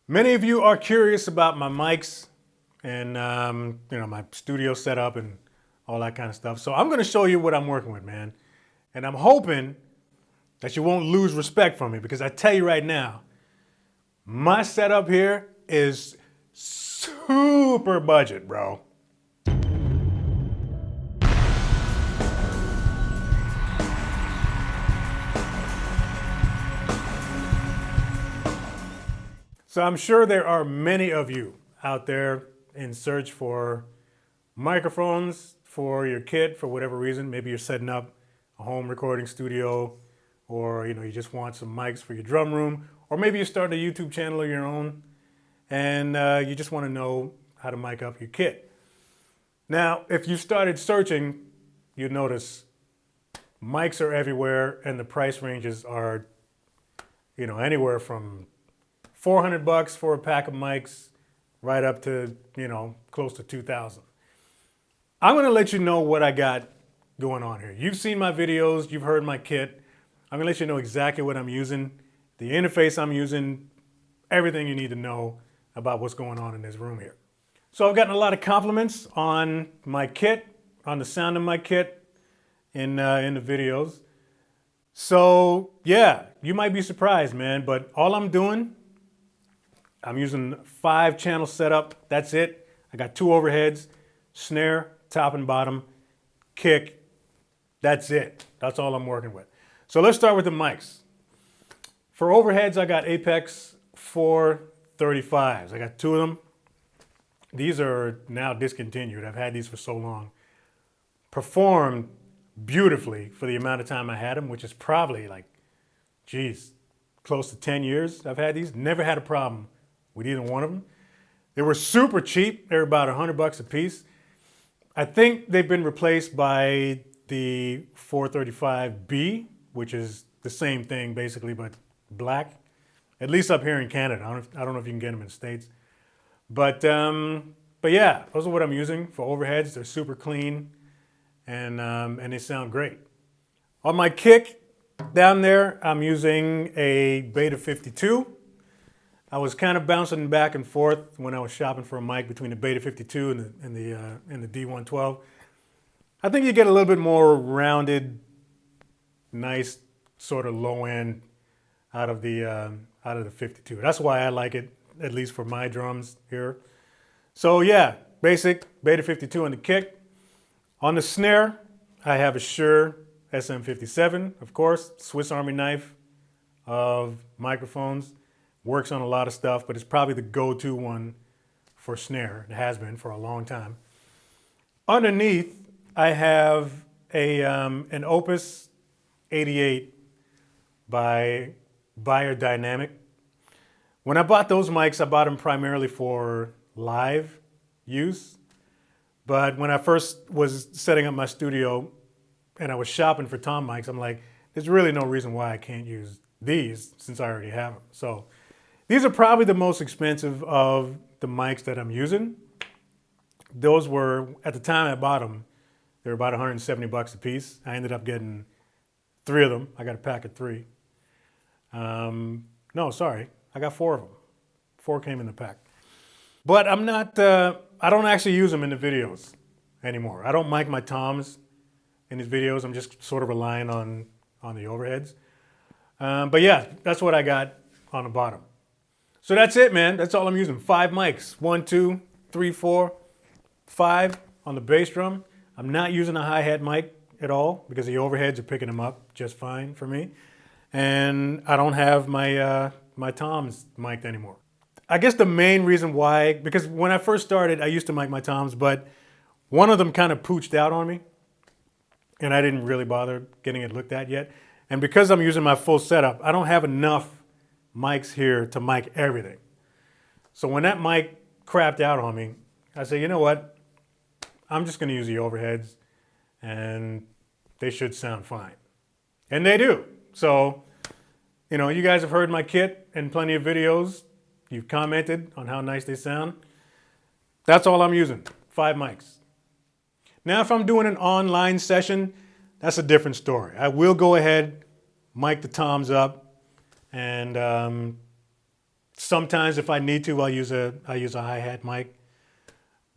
Many of you are curious about my mics and my studio setup and all that kind of stuff. So I'm going to show you what I'm working with, man. And I'm hoping that you won't lose respect for me, because I tell you right now, my setup here is super budget, bro. So I'm sure there are many of you out there in search for microphones for your kit for whatever reason. Maybe you're setting up a home recording studio, or you just want some mics for your drum room, or maybe you start a YouTube channel of your own and you just want to know how to mic up your kit. Now, if you started searching, you'd notice mics are everywhere and the price ranges are anywhere from $400 for a pack of mics right up to close to 2,000. I'm going to let you know what I got going on here. You've seen my videos, you've heard my kit. I'm going to let you know exactly what I'm using, the interface I'm using, everything you need to know about what's going on in this room here. So I've gotten a lot of compliments on my kit, on the sound of my kit in the videos. So yeah, you might be surprised, man, but all I'm doing, I'm using 5-channel setup. That's it. I got 2 overheads, snare, top and bottom, kick. That's it. That's all I'm working with. So let's start with the mics. For overheads, I got Apex 435s. I got 2 of them. These are now discontinued. I've had these for so long. Performed beautifully for the amount of time I had them, which is probably close to 10 years I've had these. Never had a problem with either one of them. They were super cheap. They were about $100 a piece. I think they've been replaced by the 435B, which is the same thing basically, but black. At least up here in Canada. I don't know if you can get them in the States. But yeah, those are what I'm using for overheads. They're super clean and they sound great. On my kick down there, I'm using a Beta 52. I was kind of bouncing back and forth when I was shopping for a mic between the Beta 52 and the D112. I think you get a little bit more rounded, nice sort of low end out of the 52. That's why I like it, at least for my drums here. So yeah, basic Beta 52 on the kick. On the snare, I have a Shure SM57, of course, Swiss Army knife of microphones. Works on a lot of stuff, but it's probably the go-to one for snare. It has been for a long time. Underneath, I have an Opus 88 by Beyerdynamic. When I bought those mics, I bought them primarily for live use. But when I first was setting up my studio and I was shopping for tom mics, I'm like, there's really no reason why I can't use these since I already have them. So these are probably the most expensive of the mics that I'm using. Those were, at the time I bought them, they were about $170 a piece. I ended up getting 3 of them. I got a pack of 3. No, sorry, I got 4 of them. 4 came in the pack. But I'm not, I don't actually use them in the videos anymore. I don't mic my toms in these videos. I'm just sort of relying on the overheads. But yeah, that's what I got on the bottom. So that's it, man. That's all I'm using. 5 mics. 1, 2, 3, 4, 5 on the bass drum. I'm not using a hi-hat mic at all because the overheads are picking them up just fine for me. And I don't have my my toms mic'd anymore. I guess the main reason why, because when I first started, I used to mic my toms, but one of them kind of pooched out on me and I didn't really bother getting it looked at yet. And because I'm using my full setup, I don't have enough mics here to mic everything. So when that mic crapped out on me, I said, you know what? I'm just going to use the overheads and they should sound fine. And they do. So, you guys have heard my kit in plenty of videos. You've commented on how nice they sound. That's all I'm using, 5 mics. Now, if I'm doing an online session, that's a different story. I will go ahead, mic the toms up, and Sometimes if I need to, I'll use a hi-hat mic.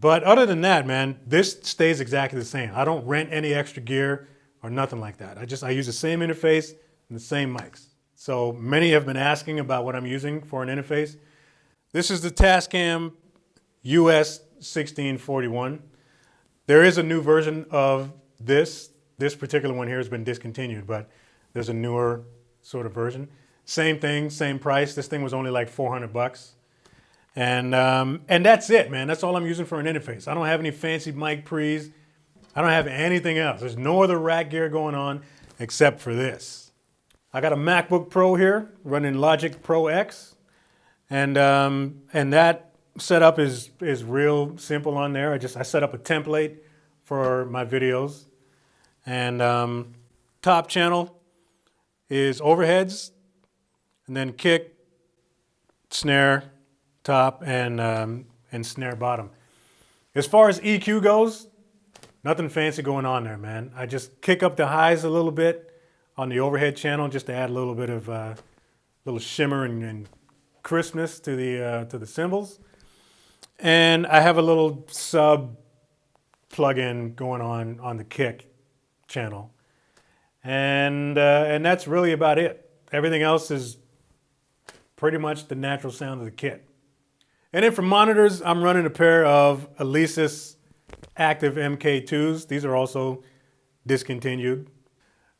But other than that, man, this stays exactly the same. I don't rent any extra gear or nothing like that. I use the same interface and the same mics. So many have been asking about what I'm using for an interface. This is the Tascam US 1641. There is a new version of this. This particular one here has been discontinued, but there's a newer sort of version. Same thing, same price. This thing was only like 400 bucks. And that's it, man. That's all I'm using for an interface. I don't have any fancy mic pre's. I don't have anything else. There's no other rack gear going on except for this. I got a MacBook Pro here running Logic Pro X. And that setup is real simple on there. I set up a template for my videos. And top channel is overheads, and then kick, snare, top, and snare bottom. As far as EQ goes, nothing fancy going on there, man. I just kick up the highs a little bit on the overhead channel just to add a little bit of little shimmer and crispness to the cymbals. And I have a little sub plug-in going on the kick channel. And that's really about it. Everything else is pretty much the natural sound of the kit. And then for monitors, I'm running a pair of Alesis Active MK2s. These are also discontinued.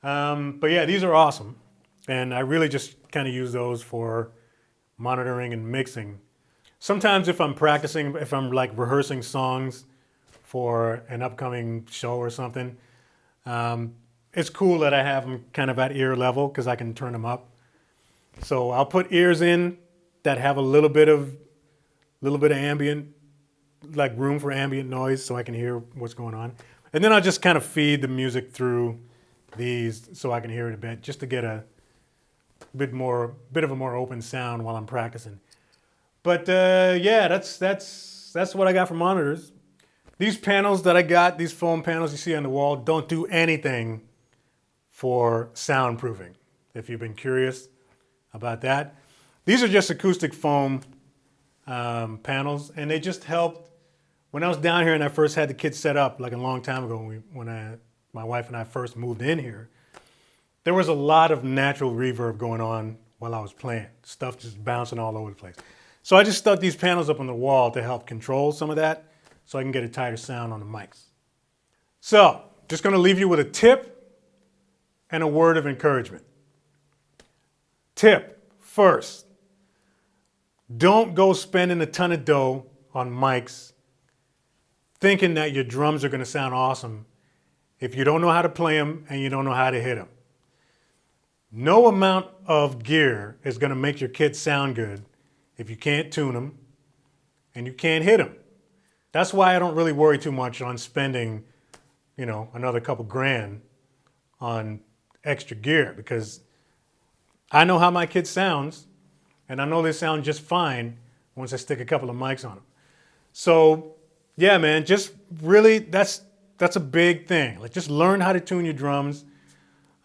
But yeah, these are awesome. And I really just kind of use those for monitoring and mixing. Sometimes if I'm practicing, if I'm like rehearsing songs for an upcoming show or something, it's cool that I have them kind of at ear level because I can turn them up. So I'll put ears in that have a little bit of ambient, like room for ambient noise so I can hear what's going on. And then I'll just kind of feed the music through these so I can hear it a bit, just to get a bit of a more open sound while I'm practicing. But yeah, that's what I got for monitors. These panels that I got, these foam panels you see on the wall, don't do anything for soundproofing, if you've been curious about that. These are just acoustic foam panels, and they just helped. When I was down here and I first had the kit set up, like a long time ago, when my wife and I first moved in here, there was a lot of natural reverb going on while I was playing. Stuff just bouncing all over the place. So I just stuck these panels up on the wall to help control some of that so I can get a tighter sound on the mics. So, just gonna leave you with a tip and a word of encouragement. Tip, first, don't go spending a ton of dough on mics thinking that your drums are gonna sound awesome if you don't know how to play them and you don't know how to hit them. No amount of gear is gonna make your kit sound good if you can't tune them and you can't hit them. That's why I don't really worry too much on spending, another couple grand on extra gear, because I know how my kit sounds and I know they sound just fine once I stick a couple of mics on them. So yeah, man, just really, that's a big thing. Like, just learn how to tune your drums.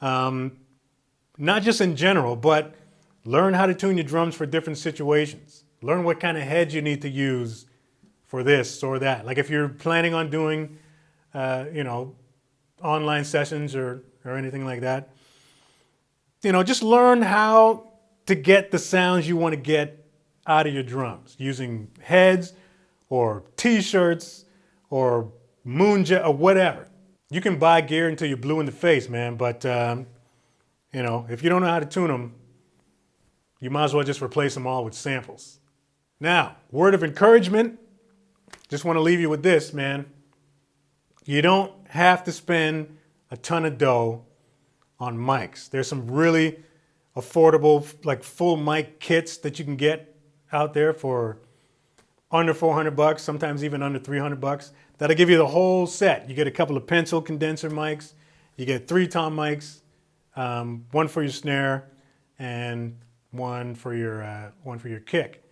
Not just in general, but learn how to tune your drums for different situations. Learn what kind of heads you need to use for this or that. Like if you're planning on doing, online sessions or anything like that, just learn how to get the sounds you want to get out of your drums using heads or t-shirts or moonjet or whatever. You can buy gear until you're blue in the face, man, but if you don't know how to tune them, you might as well just replace them all with samples. Now, word of encouragement, just want to leave you with this, man. You don't have to spend a ton of dough on mics. There's some really affordable, like full mic kits that you can get out there for under 400 bucks, sometimes even under 300 bucks. That'll give you the whole set. You get a couple of pencil condenser mics, you get 3 tom mics, one for your snare and one for your kick.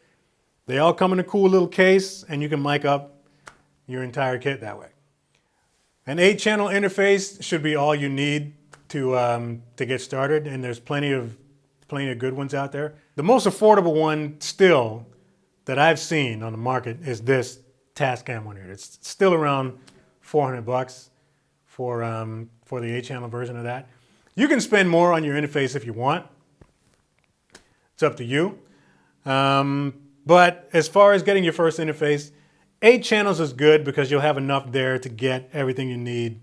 They all come in a cool little case, and you can mic up your entire kit that way. An 8-channel interface should be all you need to get started, and there's plenty of good ones out there. The most affordable one still that I've seen on the market is this Tascam one here. It's still around 400 bucks for the 8-channel version of that. You can spend more on your interface if you want. It's up to you. But as far as getting your first interface, 8 channels is good because you'll have enough there to get everything you need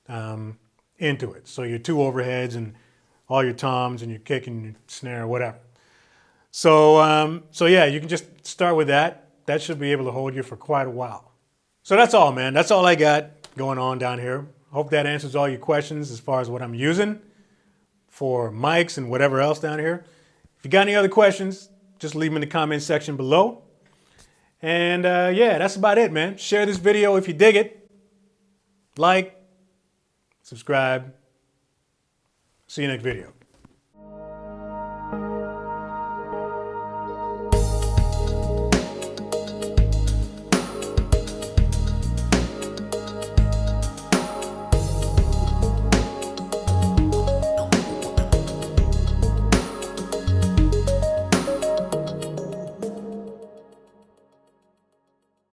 into it. So your 2 overheads and all your toms and your kick and your snare, whatever. So, so yeah, you can just start with that. That should be able to hold you for quite a while. So that's all, man. That's all I got going on down here. Hope that answers all your questions as far as what I'm using for mics and whatever else down here. If you got any other questions, just leave them in the comment section below. And yeah, that's about it, man. Share this video if you dig it. Like, subscribe. See you next video.